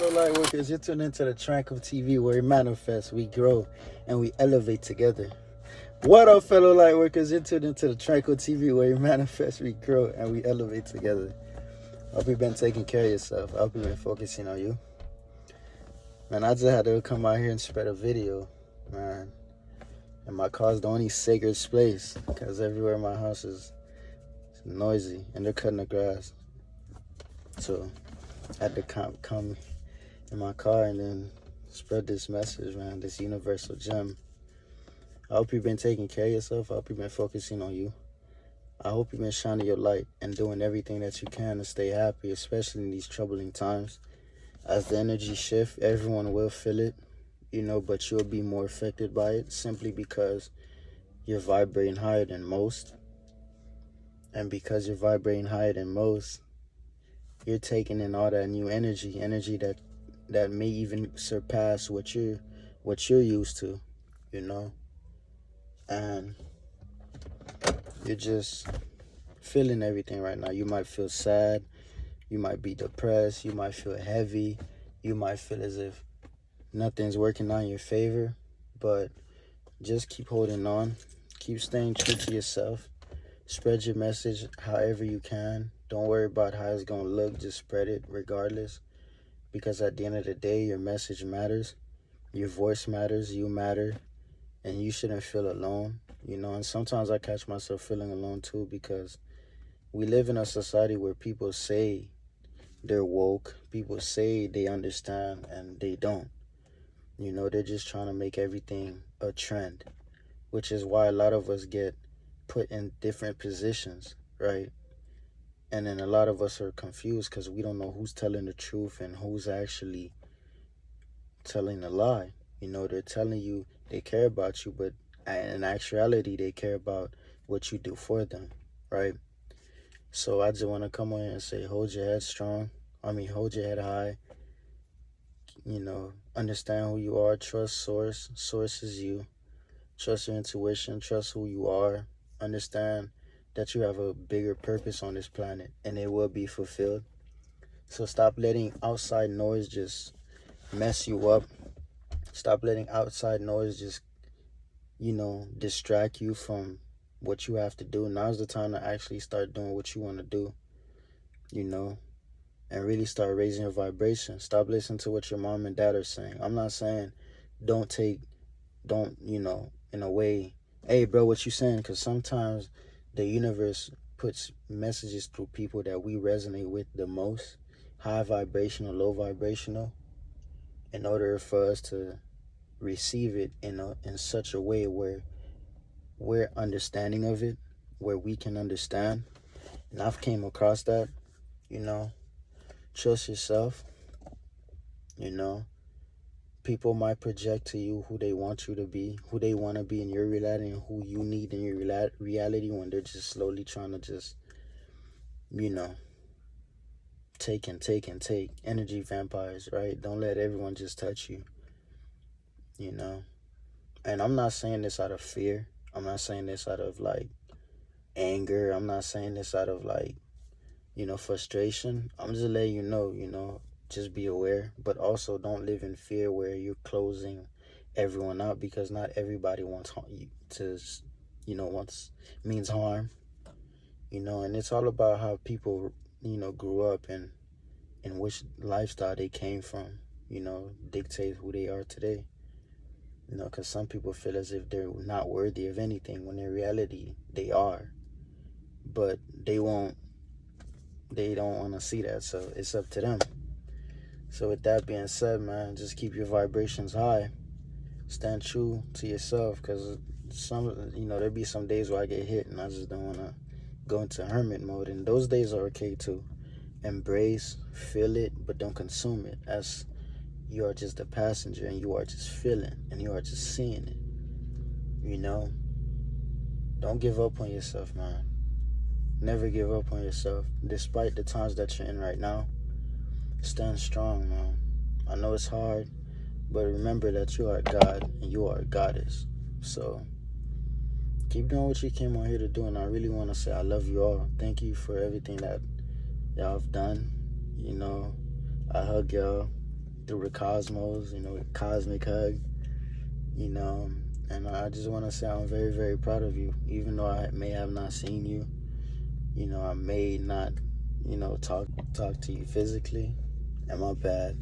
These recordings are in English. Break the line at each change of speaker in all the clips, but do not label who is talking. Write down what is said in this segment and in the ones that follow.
fellow light workers? You're tuned into the Tranquil TV where we manifest, we grow, and we elevate together. What up, fellow light workers? You're tuned into the Tranquil TV where we manifest, we grow, and we elevate together. I hope you've been taking care of yourself. I hope you've been focusing on you. Man, I just had to come out here and spread a video, man. And my car's the only sacred space because everywhere in my house is noisy and they're cutting the grass. So I had to come in my car and then spread this message, man, this universal gem. I hope you've been taking care of yourself. I hope you've been focusing on you. I hope you've been shining your light and doing everything that you can to stay happy, especially in these troubling times. As the energy shifts, everyone will feel it, but you'll be more affected by it simply because you're vibrating higher than most. And because you're vibrating higher than most, you're taking in all that new energy that may even surpass what you're used to, and you're just feeling everything right now. You might feel sad, you might be depressed, you might feel heavy, you might feel as if nothing's working out in your favor, but just keep holding on, keep staying true to yourself, spread your message however you can. Don't worry about how it's going to look, just spread it regardless, because at the end of the day, your message matters, your voice matters, you matter, and you shouldn't feel alone, and sometimes I catch myself feeling alone too, because we live in a society where people say they're woke, people say they understand, and they don't. They're just trying to make everything a trend, which is why a lot of us get put in different positions, right? And then a lot of us are confused because we don't know who's telling the truth and who's actually telling a lie. They're telling you they care about you, but in actuality, they care about what you do for them, right? So I just want to come on here and say, hold your head strong. Hold your head high. Understand who you are. Trust source. Source is you. Trust your intuition. Trust who you are. Understand that you have a bigger purpose on this planet and it will be fulfilled. So stop letting outside noise just mess you up. Stop letting outside noise just, distract you from what you have to do. Now's the time to actually start doing what you want to do, and really start raising your vibration. Stop listening to what your mom and dad are saying. I'm not saying don't, in a way, hey, bro, what you saying? Because sometimes the universe puts messages through people that we resonate with the most, high vibrational, low vibrational, in order for us to receive it in such a way where we're understanding of it, where we can understand. And I've came across that, trust yourself. People might project to you who they want you to be, who they want to be in your reality, and who you need in your reality when they're just slowly trying to just, take and take and take. Energy vampires, right? Don't let everyone just touch you, And I'm not saying this out of fear. I'm not saying this out of, anger. I'm not saying this out of, frustration. I'm just letting you know, just be aware, but also don't live in fear where you're closing everyone out, because not everybody wants you to, means harm, and it's all about how people, grew up and which lifestyle they came from, dictate who they are today, because some people feel as if they're not worthy of anything when in reality they are, but they don't want to see that, so it's up to them. So with that being said, man, just keep your vibrations high. Stand true to yourself, because there be some days where I get hit and I just don't want to go into hermit mode, and those days are okay too. Embrace, feel it, but don't consume it, as you are just a passenger and you are just feeling and you are just seeing it. Don't give up on yourself, man. Never give up on yourself, despite the times that you're in right now. Stand strong, man. I know it's hard, but remember that you are God and you are a goddess. So keep doing what you came on here to do, and I really want to say I love you all. Thank you for everything that y'all have done. I hug y'all. through the cosmos, cosmic hug, and I just want to say I'm very, very proud of you. Even though I may have not seen you, I may not, talk to you physically. And my bad,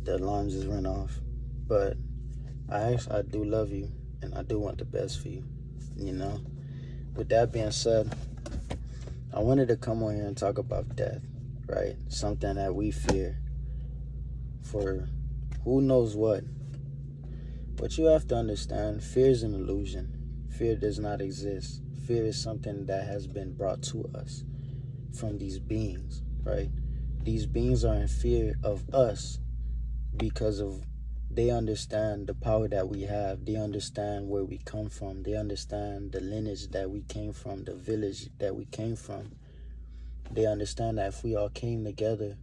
the alarm just went off. But I do love you, and I do want the best for you, With that being said, I wanted to come on here and talk about death, right? Something that we fear for who knows what. But you have to understand, fear is an illusion. Fear does not exist. Fear is something that has been brought to us from these beings, right? These beings are in fear of us because of they understand the power that we have. They understand where we come from. They understand the lineage that we came from, the village that we came from. They understand that if we all came together,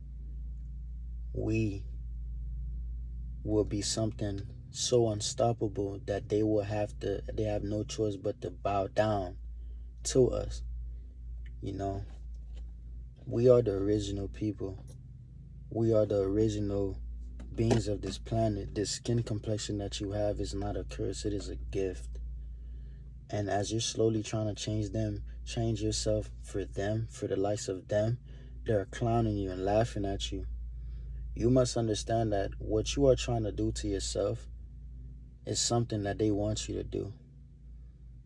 we will be something so unstoppable that they have no choice but to bow down to us. We are the original people. We are the original beings of this planet. This skin complexion that you have is not a curse, it is a gift. And as you're slowly trying to change yourself for them, for the likes of them, they're clowning you and laughing at you. You must understand that what you are trying to do to yourself is something that they want you to do,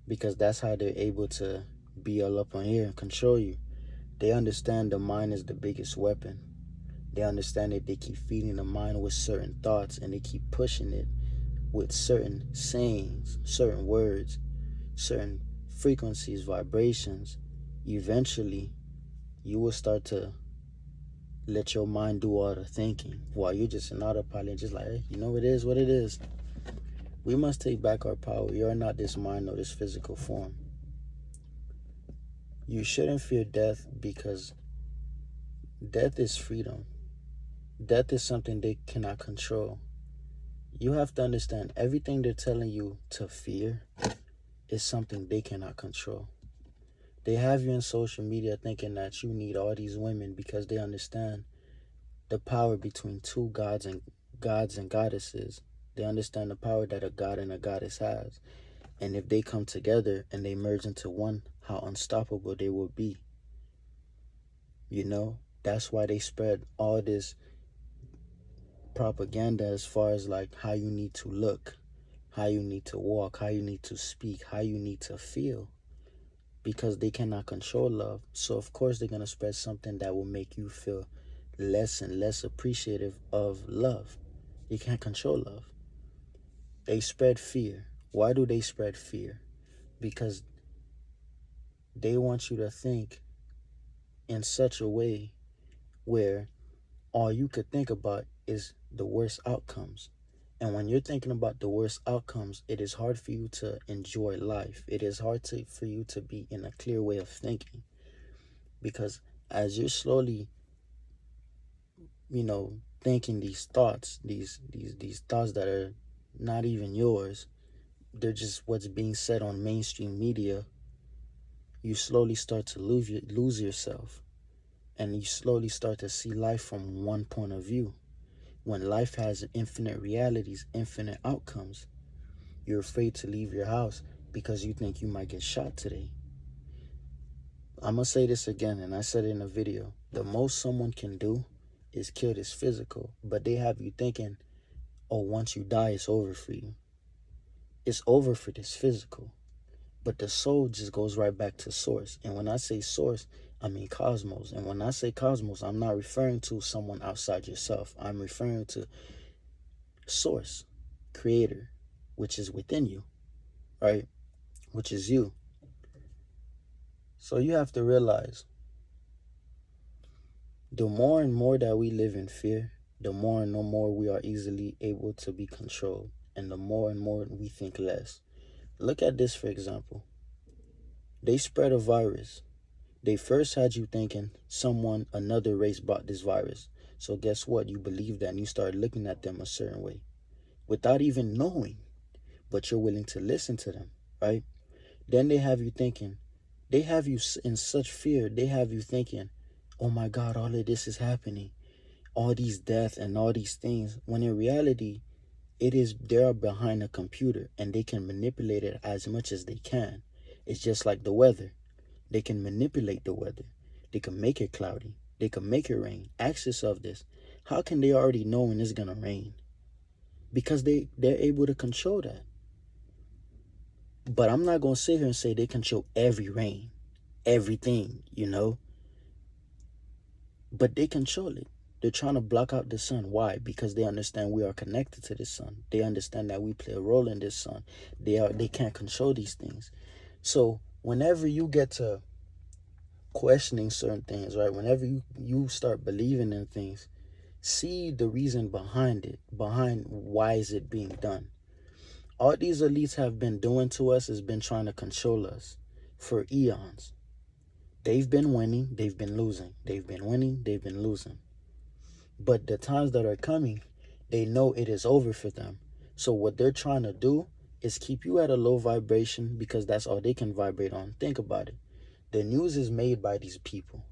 because that's how they're able to be all up on here and control you. They understand the mind is the biggest weapon. They understand that they keep feeding the mind with certain thoughts, and they keep pushing it with certain sayings, certain words, certain frequencies, vibrations. Eventually, you will start to let your mind do all the thinking while you're just an autopilot, just like, hey, it is what it is. We must take back our power. We are not this mind or this physical form. You shouldn't fear death, because death is freedom. Death is something they cannot control. You have to understand, everything they're telling you to fear is something they cannot control. They have you in social media thinking that you need all these women because they understand the power between two gods and goddesses. They understand the power that a god and a goddess has. And if they come together and they merge into one, how unstoppable they will be. That's why they spread all this propaganda as far as like how you need to look, how you need to walk, how you need to speak, how you need to feel, because they cannot control love. So of course they're going to spread something that will make you feel less and less appreciative of love. You can't control love. They spread fear. Why do they spread fear? Because they want you to think in such a way where all you could think about is the worst outcomes. And when you're thinking about the worst outcomes, it is hard for you to enjoy life. It is hard for you to be in a clear way of thinking. Because as you're slowly, thinking these thoughts, these thoughts that are not even yours, they're just what's being said on mainstream media, you slowly start to lose yourself. And you slowly start to see life from one point of view. When life has infinite realities, infinite outcomes, you're afraid to leave your house because you think you might get shot today. I'm going to say this again, and I said it in a video. The most someone can do is kill this physical, but they have you thinking, oh, once you die, it's over for you. It's over for this physical. But the soul just goes right back to source. And when I say source, I mean cosmos. And when I say cosmos, I'm not referring to someone outside yourself. I'm referring to source, creator, which is within you, right? Which is you. So you have to realize, the more and more that we live in fear, the more and more we are easily able to be controlled. And the more and more we think less. Look at this, for example. They spread a virus. They first had you thinking another race brought this virus. So guess what? You believe that and you start looking at them a certain way without even knowing, but you're willing to listen to them, right? Then they have you thinking, they have you in such fear. They have you thinking, oh my God, all of this is happening. all these death and all these things, when in reality, they're behind a computer and they can manipulate it as much as they can. It's just like the weather. They can manipulate the weather. They can make it cloudy. They can make it rain. Ask yourself this. How can they already know when it's gonna rain? Because they're able to control that. But I'm not gonna sit here and say they control every rain, everything, But they control it. They're trying to block out the sun. Why? Because they understand we are connected to the sun. They understand that we play a role in this sun. They can't control these things. So whenever you get to questioning certain things, right? Whenever you start believing in things, see the reason behind it, behind why is it being done. All these elites have been doing to us has been trying to control us for eons. They've been winning, they've been losing. They've been winning, they've been losing. But the times that are coming, they know it is over for them. So what they're trying to do is keep you at a low vibration because that's all they can vibrate on. Think about it. The news is made by these people.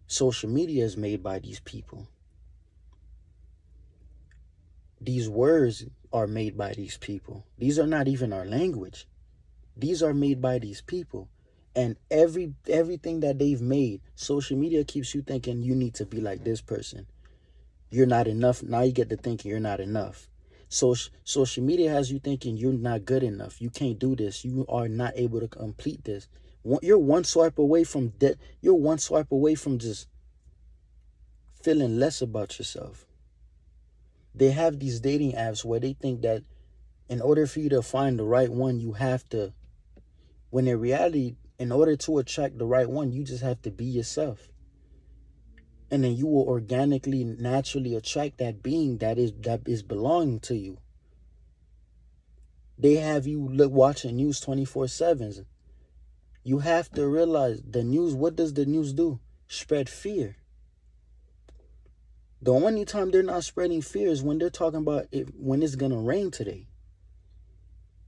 Social media is made by these people. These words are made by these people. These are not even our language. These are made by these people. And everything that they've made, social media keeps you thinking you need to be like this person. You're not enough. Now you get to thinking you're not enough. Social media has you thinking you're not good enough. You can't do this. You are not able to complete this. You're one swipe away from death. You're one swipe away from just feeling less about yourself. They have these dating apps where they think that in order for you to find the right one, you have to, when in reality, in order to attract the right one, you just have to be yourself. And then you will organically, naturally attract that being that is belonging to you. They have you watching news 24/7. You have to realize the news, what does the news do? Spread fear. The only time they're not spreading fear is when they're talking about when it's going to rain today.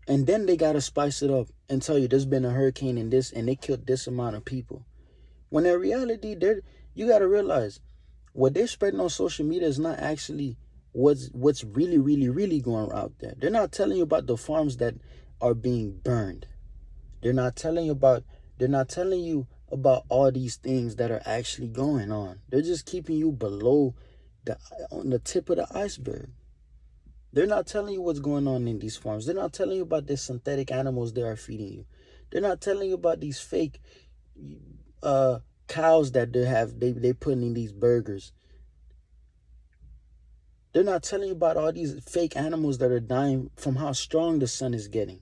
And then they got to spice it up and tell you there's been a hurricane and they killed this amount of people. When in reality, you got to realize what they're spreading on social media is not actually what's really, really, really going out there. They're not telling you about the farms that are being burned. They're not telling you about all these things that are actually going on. They're just keeping you on the tip of the iceberg. They're not telling you what's going on in these farms. They're not telling you about the synthetic animals they are feeding you. They're not telling you about these fake cows that they put in these burgers. They're not telling you about all these fake animals that are dying from how strong the sun is getting.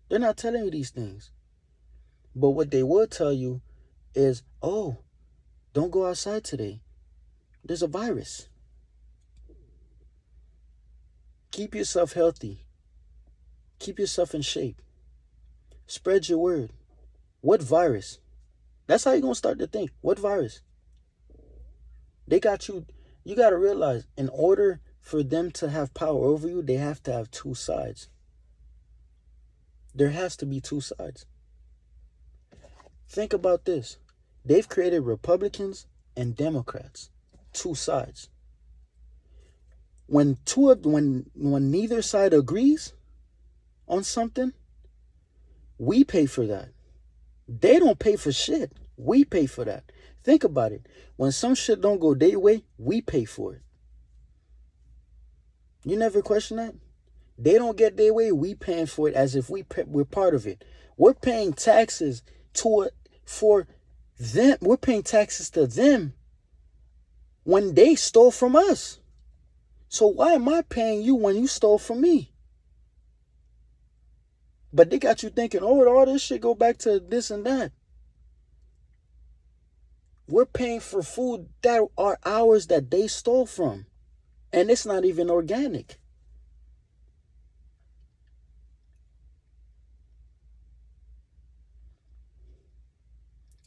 They're not telling you these things. But what they will tell you is, oh, don't go outside today. There's a virus. Keep yourself healthy. Keep yourself in shape. Spread your word. What virus? That's how you're going to start to think. What virus? They got you. You got to realize, in order for them to have power over you, they have to have two sides. There has to be two sides. Think about this. They've created Republicans and Democrats. Two sides. When neither side agrees on something, we pay for that. They don't pay for shit. We pay for that. Think about it. When some shit don't go their way, we pay for it. You never question that? They don't get their way, we paying for it as if we're part of it. We're paying taxes for them. We're paying taxes to them when they stole from us. So why am I paying you when you stole from me? But they got you thinking, oh, all this shit go back to this and that. We're paying for food that are ours that they stole from. And it's not even organic.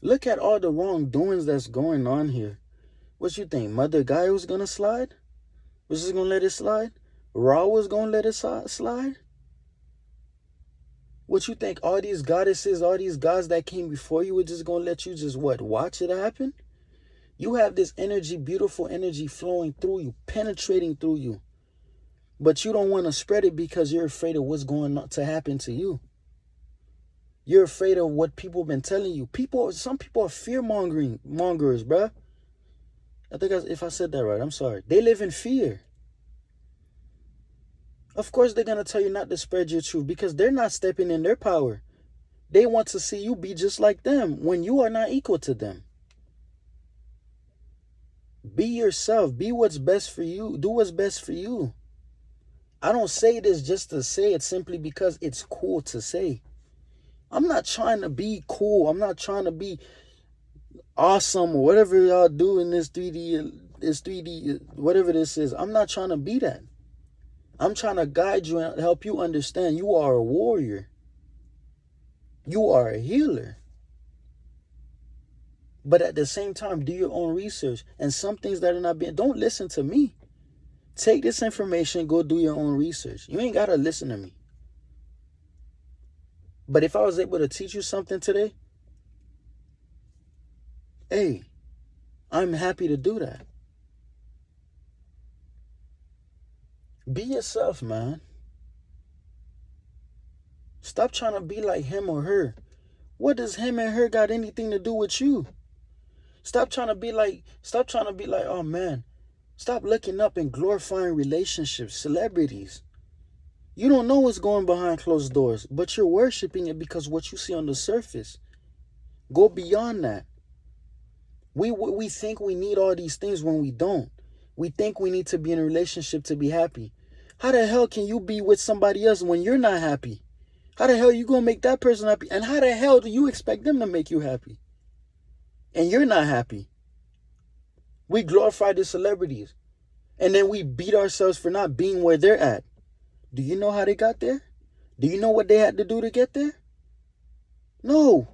Look at all the wrongdoings that's going on here. What you think? Mother Gaia was going to slide? Was just going to let it slide? Ra was going to let it slide? What you think? All these goddesses, all these gods that came before you were just going to let you just watch it happen? You have this energy, beautiful energy flowing through you, penetrating through you. But you don't want to spread it because you're afraid of what's going to happen to you. You're afraid of what people have been telling you. Some people are mongers, bruh. I think if I said that right, I'm sorry. They live in fear. Of course, they're going to tell you not to spread your truth because they're not stepping in their power. They want to see you be just like them when you are not equal to them. Be yourself. Be what's best for you. Do what's best for you. I don't say this just to say it simply because it's cool to say. I'm not trying to be cool. I'm not trying to be awesome or whatever y'all do in this 3D, whatever this is. I'm not trying to be that. I'm trying to guide you and help you understand you are a warrior. You are a healer. But at the same time, do your own research. And some things that are not being, don't listen to me. Take this information, go do your own research. You ain't got to listen to me. But if I was able to teach you something today, hey, I'm happy to do that. Be yourself, man. Stop trying to be like him or her. What does him and her got anything to do with you? Stop trying to be like, oh man. Stop looking up and glorifying relationships, celebrities. You don't know what's going behind closed doors, but you're worshiping it because what you see on the surface. Go beyond that. We think we need all these things when we don't. We think we need to be in a relationship to be happy. How the hell can you be with somebody else when you're not happy? How the hell are you going to make that person happy? And how the hell do you expect them to make you happy? And you're not happy. We glorify the celebrities. And then we beat ourselves for not being where they're at. Do you know how they got there? Do you know what they had to do to get there? No.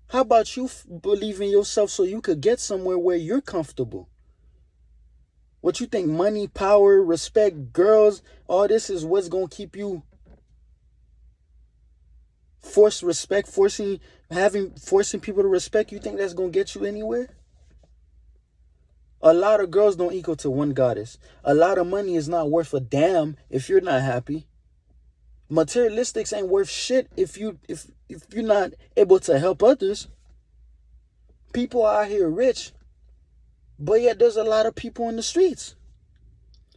How about you believe in yourself so you could get somewhere where you're comfortable? What you think, money, power, respect, girls, all this is what's going to keep you forced respect, forcing people to respect? You think that's going to get you anywhere? A lot of girls don't equal to one goddess. A lot of money is not worth a damn if you're not happy. Materialistics ain't worth shit if you're not able to help others. People out here rich, but yet there's a lot of people in the streets.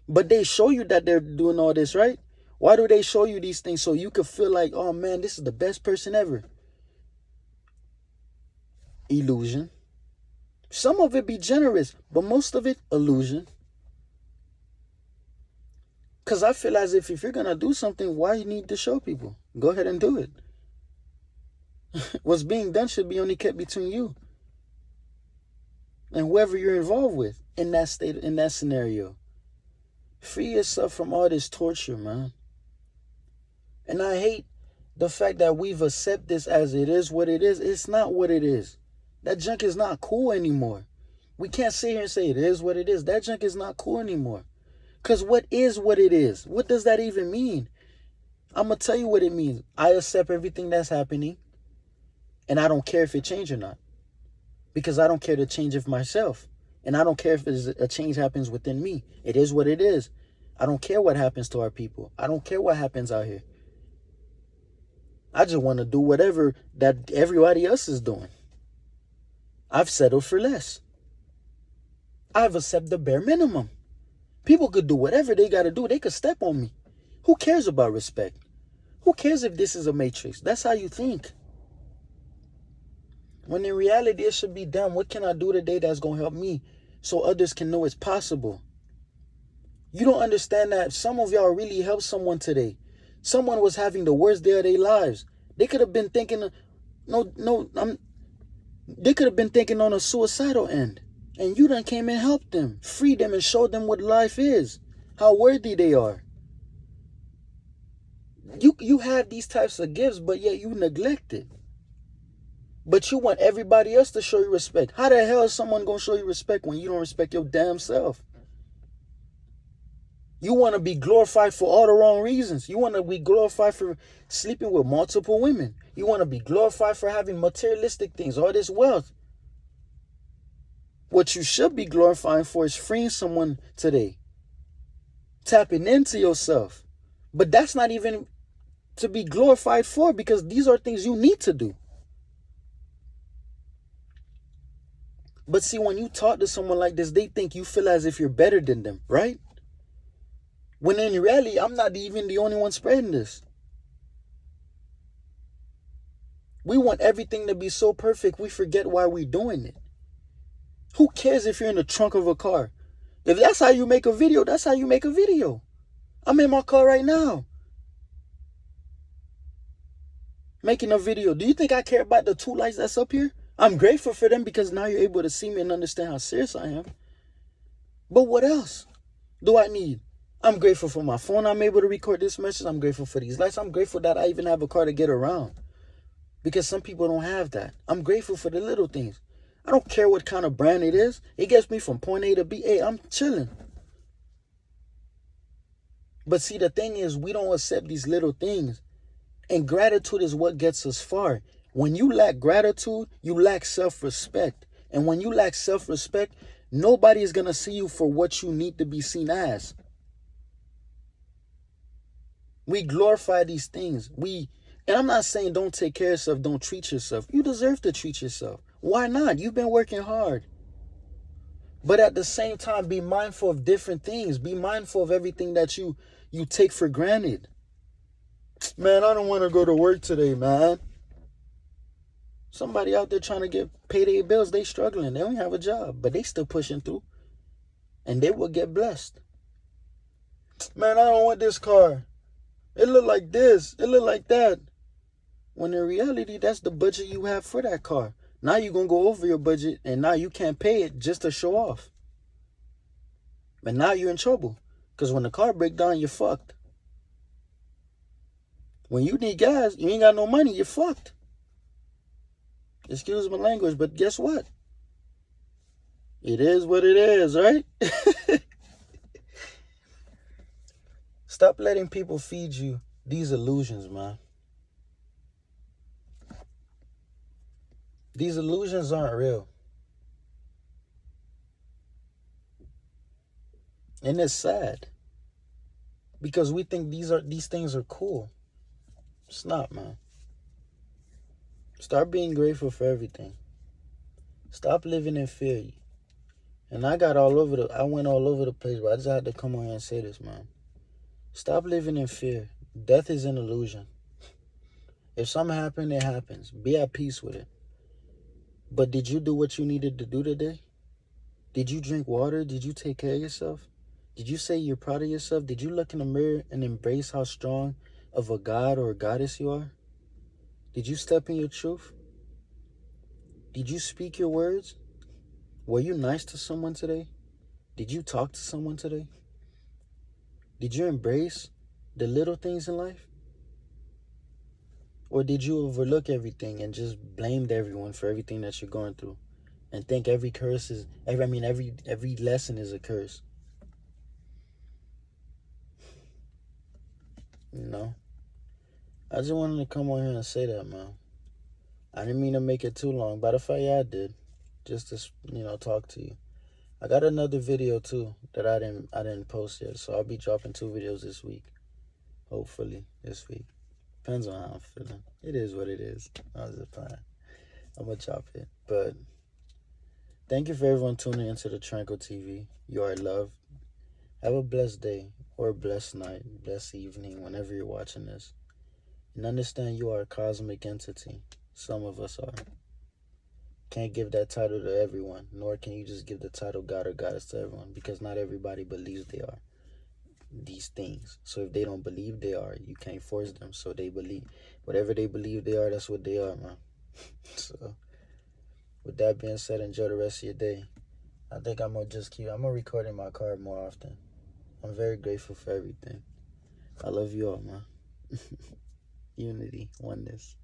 But they show you that they're doing all this, right? Why do they show you these things? So you could feel like, oh man, this is the best person ever. Illusion. Some of it be generous, but most of it, illusion. Because I feel as if you're going to do something, why you need to show people? Go ahead and do it. What's being done should be only kept between you and whoever you're involved with in that state, in that scenario. Free yourself from all this torture, man. And I hate the fact that we've accepted this as it is what it is. It's not what it is. That junk is not cool anymore. We can't sit here and say it is what it is. That junk is not cool anymore. Because what is what it is? What does that even mean? I'm going to tell you what it means. I accept everything that's happening. And I don't care if it changes or not. Because I don't care to change it for myself. And I don't care if a change happens within me. It is what it is. I don't care what happens to our people. I don't care what happens out here. I just want to do whatever that everybody else is doing. I've settled for less. I've accepted the bare minimum. People could do whatever they got to do. They could step on me. Who cares about respect? Who cares if this is a matrix? That's how you think. When in reality, it should be done. What can I do today that's going to help me so others can know it's possible? You don't understand that some of y'all really helped someone today. Someone was having the worst day of their lives. They could have been thinking, they could have been thinking on a suicidal end. And you done came and helped them, freed them, and showed them what life is, how worthy they are. You have these types of gifts, but yet you neglect it. But you want everybody else to show you respect. How the hell is someone going to show you respect when you don't respect your damn self? You want to be glorified for all the wrong reasons. You want to be glorified for sleeping with multiple women. You want to be glorified for having materialistic things, all this wealth. What you should be glorifying for is freeing someone today. Tapping into yourself. But that's not even to be glorified for, because these are things you need to do. But see, when you talk to someone like this, they think you feel as if you're better than them, right? When in reality, I'm not even the only one spreading this. We want everything to be so perfect, we forget why we're doing it. Who cares if you're in the trunk of a car? If that's how you make a video, that's how you make a video. I'm in my car right now, making a video. Do you think I care about the 2 lights that's up here? I'm grateful for them because now you're able to see me and understand how serious I am. But what else do I need? I'm grateful for my phone. I'm able to record this message. I'm grateful for these lights. I'm grateful that I even have a car to get around, because some people don't have that. I'm grateful for the little things. I don't care what kind of brand it is. It gets me from point A to B. Hey, I'm chilling. But see, the thing is, we don't accept these little things. And gratitude is what gets us far. When you lack gratitude, you lack self-respect. And when you lack self-respect, nobody is going to see you for what you need to be seen as. We glorify these things. And I'm not saying don't take care of yourself, don't treat yourself. You deserve to treat yourself. Why not? You've been working hard. But at the same time, be mindful of different things. Be mindful of everything that you take for granted. Man, I don't want to go to work today, man. Somebody out there trying to get pay their bills, they struggling. They don't have a job, but they still pushing through. And they will get blessed. Man, I don't want this car. It look like this. It look like that. When in reality, that's the budget you have for that car. Now you're going to go over your budget, and now you can't pay it just to show off. But now you're in trouble, because when the car breaks down, you're fucked. When you need gas, you ain't got no money, you're fucked. Excuse my language, but guess what? It is what it is, right? Stop letting people feed you these illusions, man. These illusions aren't real. And it's sad, because we think these things are cool. It's not, man. Start being grateful for everything. Stop living in fear. And I went all over the place, but I just had to come on here and say this, man. Stop living in fear. Death is an illusion. If something happens, it happens. Be at peace with it. But did you do what you needed to do today? Did you drink water? Did you take care of yourself? Did you say you're proud of yourself? Did you look in the mirror and embrace how strong of a god or a goddess you are? Did you step in your truth? Did you speak your words? Were you nice to someone today? Did you talk to someone today? Did you embrace the little things in life? Or did you overlook everything and just blamed everyone for everything that you're going through, and think every lesson is a curse? You know? I just wanted to come on here and say that, man. I didn't mean to make it too long, but if I did, just to talk to you. I got another video too that I didn't post yet, so I'll be dropping 2 videos this week. Hopefully this week. Depends on how I'm feeling. It is what it is. I was just playing. I'm gonna drop it. But thank you for everyone tuning into the Tranquil TV. You are loved. Have a blessed day, or a blessed night, blessed evening, whenever you're watching this. And understand you are a cosmic entity. Some of us are. Can't give that title to everyone, nor can you just give the title God or Goddess to everyone, because not everybody believes they are these things. So if they don't believe they are, you can't force them. So they believe whatever they believe they are, that's what they are, man. So with that being said, enjoy the rest of your day. I think I'm gonna record in my car more often. I'm very grateful for everything. I love you all, man. Unity, oneness.